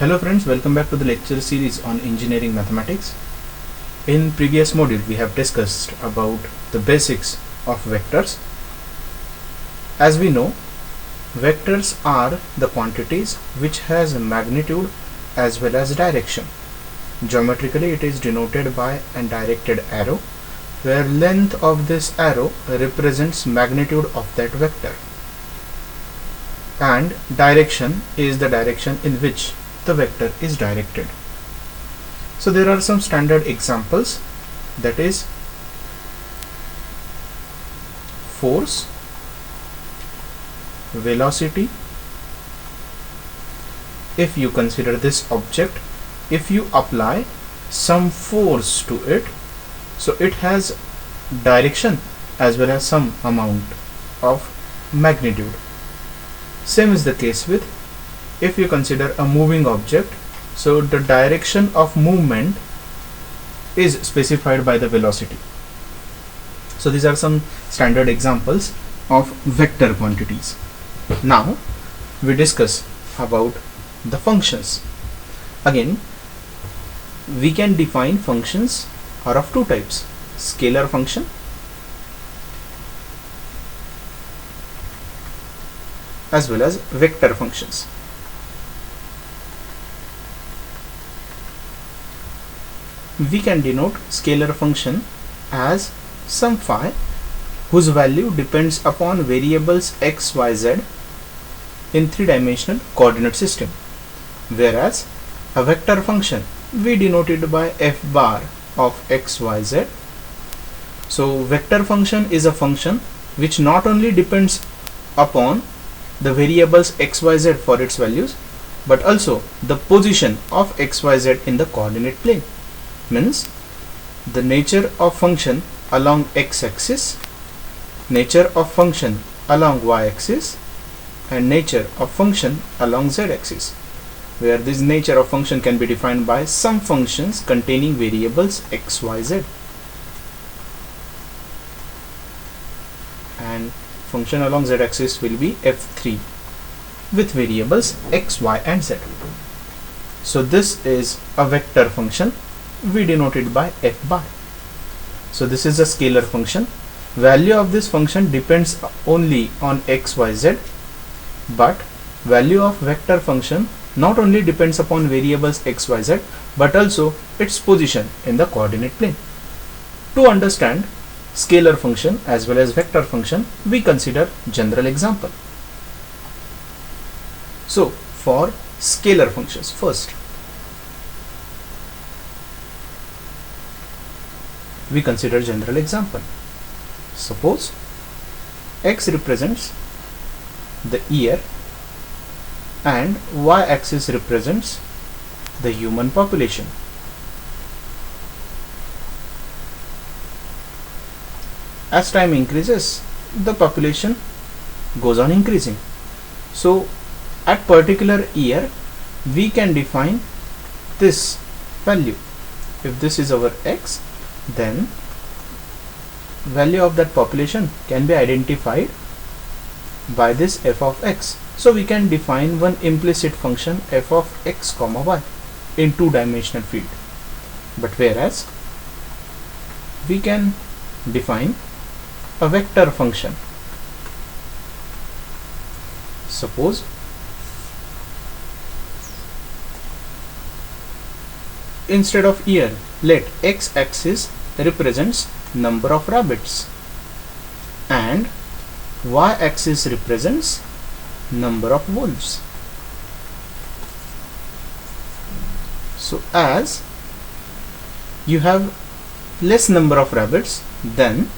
Hello friends, welcome back to the lecture series on engineering mathematics. In previous module we have discussed about the basics of vectors. As we know, vectors are the quantities which has magnitude as well as direction. Geometrically it is denoted by a directed arrow, where length of this arrow represents magnitude of that vector, and direction is the direction in which the vector is directed. So there are some standard examples, that is force, velocity. If you consider this object, if you apply some force to it, so it has direction as well as some amount of magnitude. Same is the case with, if you consider a moving object, so the direction of movement is specified by the velocity. So these are some standard examples of vector quantities. Now we discuss about the functions. Again, we can define functions are of two types: scalar function as well as vector functions. We can denote scalar function as some phi whose value depends upon variables x, y, z in three-dimensional coordinate system, whereas a vector function we denote it by f bar of x, y, z. So vector function is a function which not only depends upon the variables x, y, z for its values, but also the position of x, y, z in the coordinate plane. Means the nature of function along x-axis, nature of function along y-axis, and nature of function along z-axis, where this nature of function can be defined by some functions containing variables x, y, z, and function along z-axis will be f3 with variables x, y, and z. So this is a vector function, we denote it by f bar. So this is a scalar function. Value of this function depends only on x, y, z, but value of vector function not only depends upon variables x, y, z, but also its position in the coordinate plane. To understand scalar function as well as vector function, we consider general example. So for scalar functions, first we consider general example. Suppose x represents the year and y-axis represents the human population. As time increases, the population goes on increasing. So at particular year we can define this value. If this is our x, then value of that population can be identified by this f of x. So we can define one implicit function f of x comma y in two-dimensional field. But whereas we can define a vector function. Suppose instead of year, let x-axis represents number of rabbits and y-axis represents number of wolves. So as you have less number of rabbits, then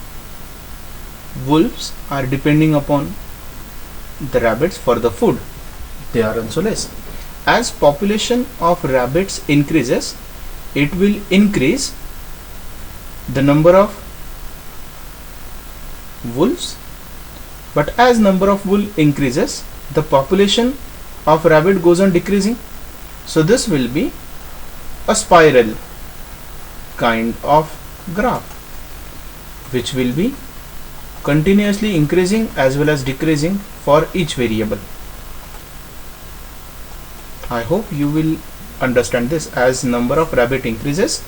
wolves are depending upon the rabbits for the food. They are also less. As population of rabbits increases, it will increase the number of wolves, but as number of wolf increases, the population of rabbit goes on decreasing. So this will be a spiral kind of graph which will be continuously increasing as well as decreasing for each variable. I hope you will understand this as number of rabbit increases,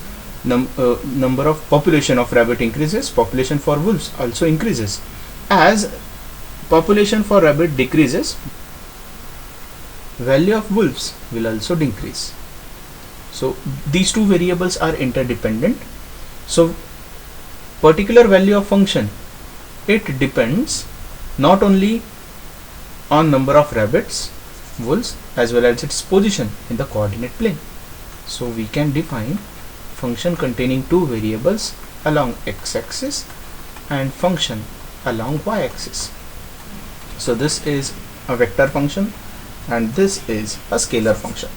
number of population of rabbit increases, population for wolves also increases. As population for rabbit decreases, value of wolves will also decrease. So these two variables are interdependent. So particular value of function, it depends not only on number of rabbits, wolves, as well as its position in the coordinate plane. So we can define function containing two variables along x-axis and function along y-axis. So this is a vector function and this is a scalar function.